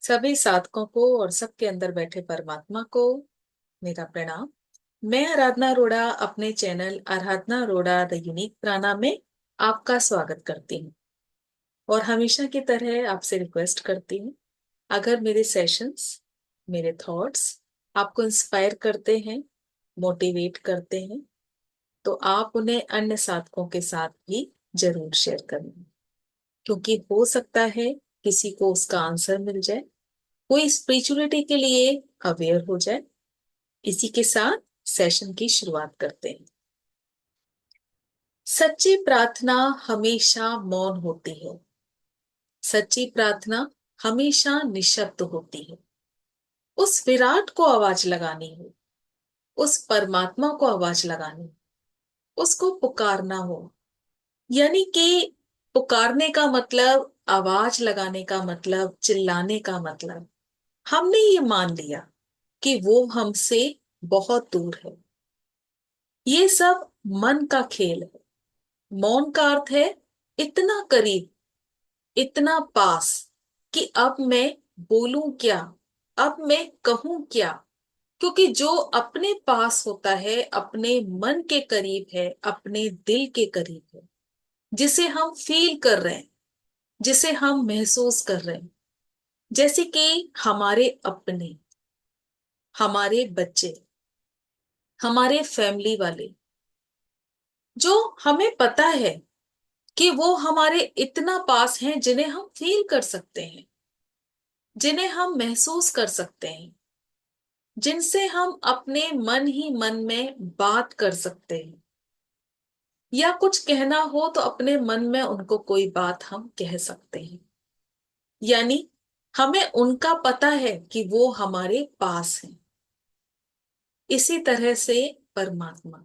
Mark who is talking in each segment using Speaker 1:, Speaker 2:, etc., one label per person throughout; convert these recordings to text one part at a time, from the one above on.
Speaker 1: सभी साधकों को और सबके अंदर बैठे परमात्मा को मेरा प्रणाम। मैं आराधना अरोड़ा अपने channel Aradhana Arora the unique प्राणा में आपका स्वागत करती हूँ और हमेशा की तरह आपसे रिक्वेस्ट करती हूँ, अगर मेरे सेशंस, मेरे थॉट्स आपको इंस्पायर करते हैं, मोटिवेट करते हैं, तो आप उन्हें अन्य साधकों के साथ भी जरूर शेयर करें, क्योंकि हो सकता है किसी को उसका आंसर मिल जाए, कोई स्पिरिचुअलिटी के लिए अवेयर हो जाए। इसी के साथ सेशन की शुरुआत करते हैं। सच्ची प्रार्थना हमेशा मौन होती है। सच्ची प्रार्थना हमेशा निशब्द होती है। उस विराट को आवाज लगानी हो, उस परमात्मा को आवाज लगानी हो, उसको पुकारना हो, यानी कि पुकारने का मतलब, आवाज लगाने का मतलब, चिल्लाने का मतलब, हमने ये मान लिया कि वो हमसे बहुत दूर है। ये सब मन का खेल है। मौन का अर्थ है इतना करीब, इतना पास कि अब मैं बोलूं क्या, अब मैं कहूं क्या। क्योंकि जो अपने पास होता है, अपने मन के करीब है, अपने दिल के करीब है, जिसे हम फील कर रहे हैं, जिसे हम महसूस कर रहे हैं, जैसे कि हमारे अपने, हमारे बच्चे, हमारे फैमिली वाले, जो हमें पता है कि वो हमारे इतना पास हैं, जिन्हें हम फील कर सकते हैं, जिन्हें हम महसूस कर सकते हैं, जिनसे हम अपने मन ही मन में बात कर सकते हैं, या कुछ कहना हो तो अपने मन में उनको कोई बात हम कह सकते हैं। यानी हमें उनका पता है कि वो हमारे पास हैं। इसी तरह से परमात्मा,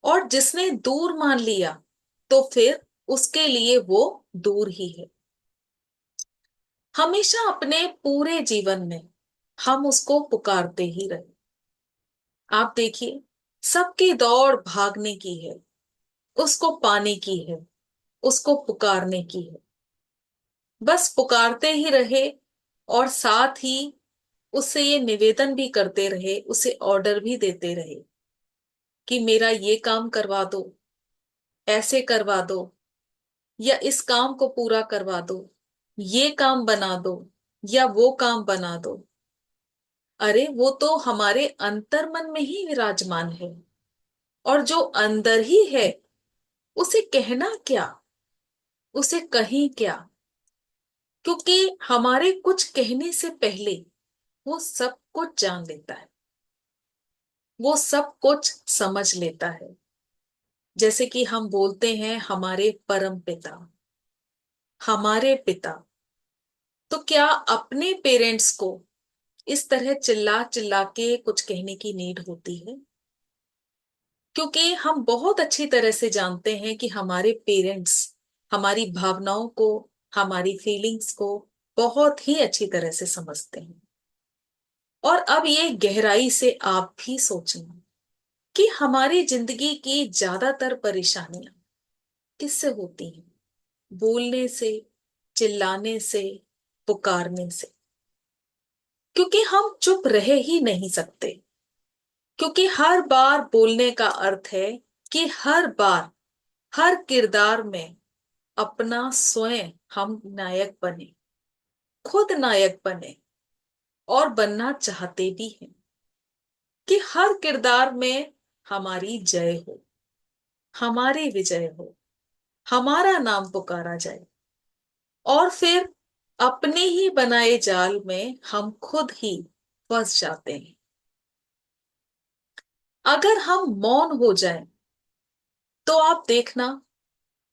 Speaker 1: और जिसने दूर मान लिया तो फिर उसके लिए वो दूर ही है। हमेशा अपने पूरे जीवन में हम उसको पुकारते ही रहे। आप देखिए, सबकी दौड़ भागने की है, उसको पाने की है, उसको पुकारने की है। बस पुकारते ही रहे और साथ ही उससे ये निवेदन भी करते रहे, उसे ऑर्डर भी देते रहे कि मेरा ये काम करवा दो, ऐसे करवा दो, या इस काम को पूरा करवा दो, ये काम बना दो, या वो काम बना दो। अरे वो तो हमारे अंतर्मन में ही विराजमान है, और जो अंदर ही है उसे कहना क्या, उसे कहीं क्या। क्योंकि हमारे कुछ कहने से पहले वो सब कुछ जान लेता है, वो सब कुछ समझ लेता है। जैसे कि हम बोलते हैं हमारे परम पिता, हमारे पिता, तो क्या अपने पेरेंट्स को इस तरह चिल्ला चिल्ला के कुछ कहने की नीड होती है? क्योंकि हम बहुत अच्छी तरह से जानते हैं कि हमारे पेरेंट्स हमारी भावनाओं को, हमारी फीलिंग्स को बहुत ही अच्छी तरह से समझते हैं। और अब ये गहराई से आप भी सोचना कि हमारी जिंदगी की ज्यादातर परेशानियां किससे होती हैं? बोलने से, चिल्लाने से, पुकारने से। क्योंकि हम चुप रह ही नहीं सकते। क्योंकि हर बार बोलने का अर्थ है कि हर बार, हर किरदार में अपना स्वयं हम नायक बने, खुद नायक बने, और बनना चाहते भी हैं कि हर किरदार में हमारी जय हो, हमारी विजय हो, हमारा नाम पुकारा जाए। और फिर अपने ही बनाए जाल में हम खुद ही फंस जाते हैं। अगर हम मौन हो जाएं, तो आप देखना,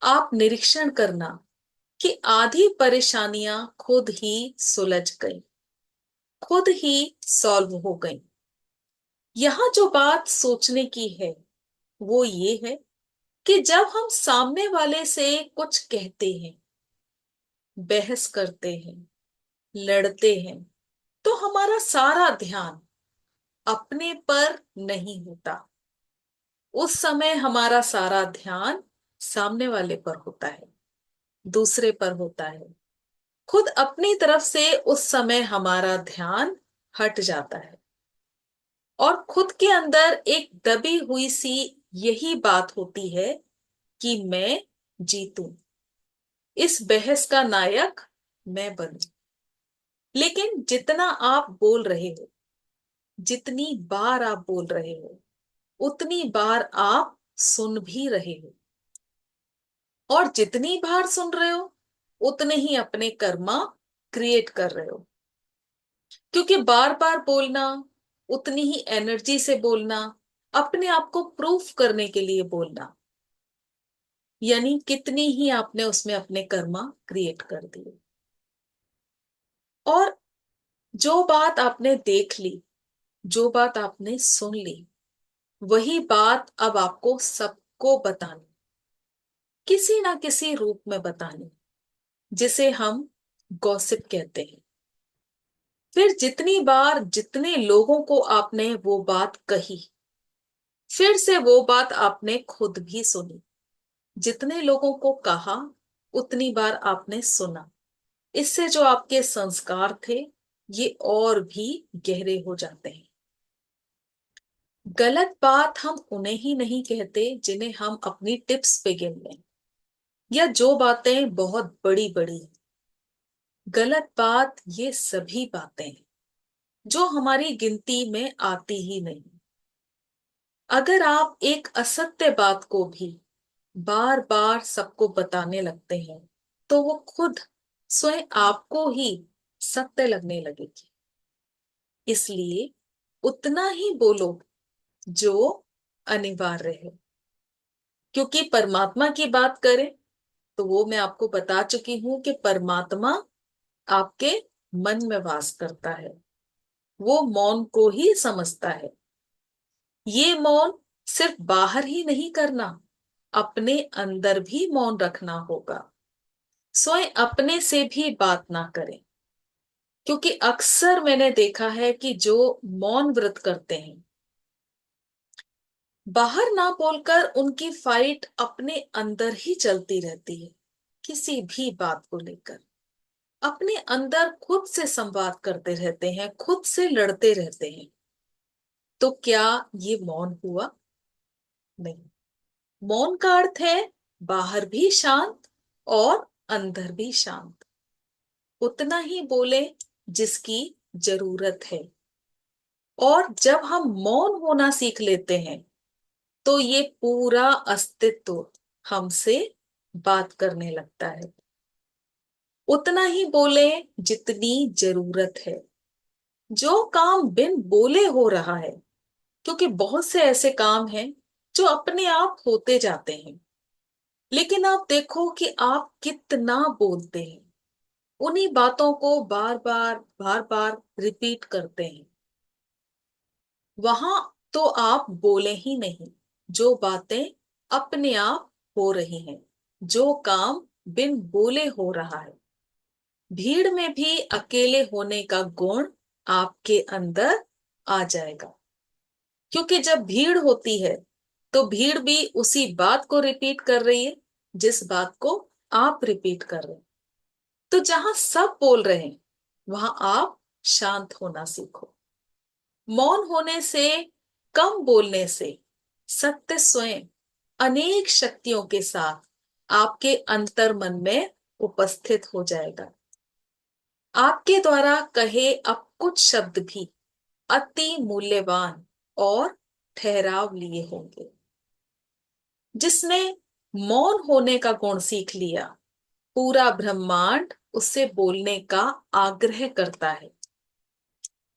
Speaker 1: आप निरीक्षण करना कि आधी परेशानियां खुद ही सुलझ गई, खुद ही सॉल्व हो गई। यहां जो बात सोचने की है वो ये है कि जब हम सामने वाले से कुछ कहते हैं, बहस करते हैं, लड़ते हैं, तो हमारा सारा ध्यान अपने पर नहीं होता। उस समय हमारा सारा ध्यान सामने वाले पर होता है, दूसरे पर होता है, खुद अपनी तरफ से उस समय हमारा ध्यान हट जाता है और खुद के अंदर एक दबी हुई सी यही बात होती है कि मैं जीतूं, इस बहस का नायक मैं बनूं। लेकिन जितना आप बोल रहे हो, जितनी बार आप बोल रहे हो, उतनी बार आप सुन भी रहे हो, और जितनी बार सुन रहे हो उतने ही अपने कर्मा क्रिएट कर रहे हो। क्योंकि बार बार बोलना, उतनी ही एनर्जी से बोलना, अपने आप को प्रूफ करने के लिए बोलना, यानी कितनी ही आपने उसमें अपने कर्मा क्रिएट कर दिए। और जो बात आपने देख ली, जो बात आपने सुन ली, वही बात अब आपको सबको बतानी, किसी ना किसी रूप में बतानी, जिसे हम गॉसिप कहते हैं। फिर जितनी बार जितने लोगों को आपने वो बात कही, फिर से वो बात आपने खुद भी सुनी, जितने लोगों को कहा उतनी बार आपने सुना। इससे जो आपके संस्कार थे ये और भी गहरे हो जाते हैं। गलत बात हम उन्हें ही नहीं कहते जिन्हें हम अपनी टिप्स पे गिन लें, या जो बातें बहुत बड़ी बड़ी हैं। गलत बात ये सभी बातें हैं जो हमारी गिनती में आती ही नहीं। अगर आप एक असत्य बात को भी बार बार सबको बताने लगते हैं तो वो खुद स्वयं आपको ही सत्य लगने लगेगी। इसलिए उतना ही बोलो जो अनिवार्य है। क्योंकि परमात्मा की बात करें तो वो मैं आपको बता चुकी हूं कि परमात्मा आपके मन में वास करता है, वो मौन को ही समझता है। ये मौन सिर्फ बाहर ही नहीं करना, अपने अंदर भी मौन रखना होगा। स्वयं अपने से भी बात ना करें। क्योंकि अक्सर मैंने देखा है कि जो मौन व्रत करते हैं, बाहर ना बोलकर उनकी फाइट अपने अंदर ही चलती रहती है। किसी भी बात को लेकर अपने अंदर खुद से संवाद करते रहते हैं, खुद से लड़ते रहते हैं। तो क्या ये मौन हुआ? नहीं। मौन का अर्थ है बाहर भी शांत और अंदर भी शांत। उतना ही बोले जिसकी जरूरत है। और जब हम मौन होना सीख लेते हैं तो ये पूरा अस्तित्व हमसे बात करने लगता है। उतना ही बोले जितनी जरूरत है। जो काम बिन बोले हो रहा है, क्योंकि बहुत से ऐसे काम हैं जो अपने आप होते जाते हैं, लेकिन आप देखो कि आप कितना बोलते हैं, उन्हीं बातों को बार बार रिपीट करते हैं। वहां तो आप बोले ही नहीं, जो बातें अपने आप हो रही हैं, जो काम बिन बोले हो रहा है। भीड़ में भी अकेले होने का गुण आपके अंदर आ जाएगा। क्योंकि जब भीड़ होती है तो भीड़ भी उसी बात को रिपीट कर रही है जिस बात को आप रिपीट कर रहे हैं। तो जहां सब बोल रहे हैं वहां आप शांत होना सीखो। मौन होने से, कम बोलने से सत्य स्वयं अनेक शक्तियों के साथ आपके अंतर मन में उपस्थित हो जाएगा। आपके द्वारा कहे अब कुछ शब्द भी अति मूल्यवान और ठहराव लिए होंगे। जिसने मौन होने का गुण सीख लिया, पूरा ब्रह्मांड उससे बोलने का आग्रह करता है।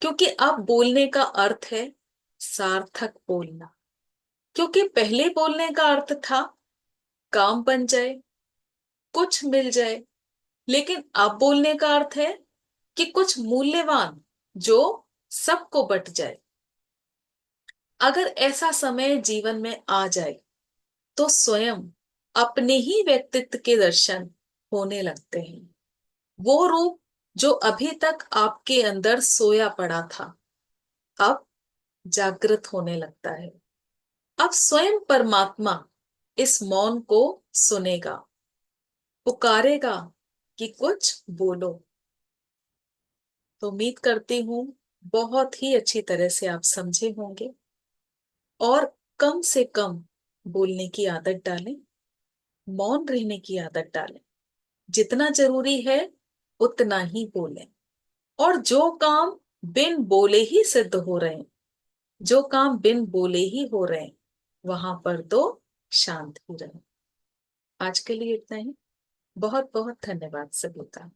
Speaker 1: क्योंकि अब बोलने का अर्थ है सार्थक बोलना। क्योंकि पहले बोलने का अर्थ था काम बन जाए, कुछ मिल जाए, लेकिन अब बोलने का अर्थ है कि कुछ मूल्यवान जो सबको बट जाए। अगर ऐसा समय जीवन में आ जाए तो स्वयं अपने ही व्यक्तित्व के दर्शन होने लगते हैं। वो रूप जो अभी तक आपके अंदर सोया पड़ा था अब जागृत होने लगता है। अब स्वयं परमात्मा इस मौन को सुनेगा, पुकारेगा कि कुछ बोलो। तो उम्मीद करती हूँ बहुत ही अच्छी तरह से आप समझे होंगे, और कम से कम बोलने की आदत डालें, मौन रहने की आदत डालें। जितना जरूरी है उतना ही बोलें। और जो काम बिन बोले ही सिद्ध हो रहे हैं, जो काम बिन बोले ही हो रहे हैं, वहां पर तो शांत ही रहे। आज के लिए इतना ही। बहुत बहुत धन्यवाद सभी का।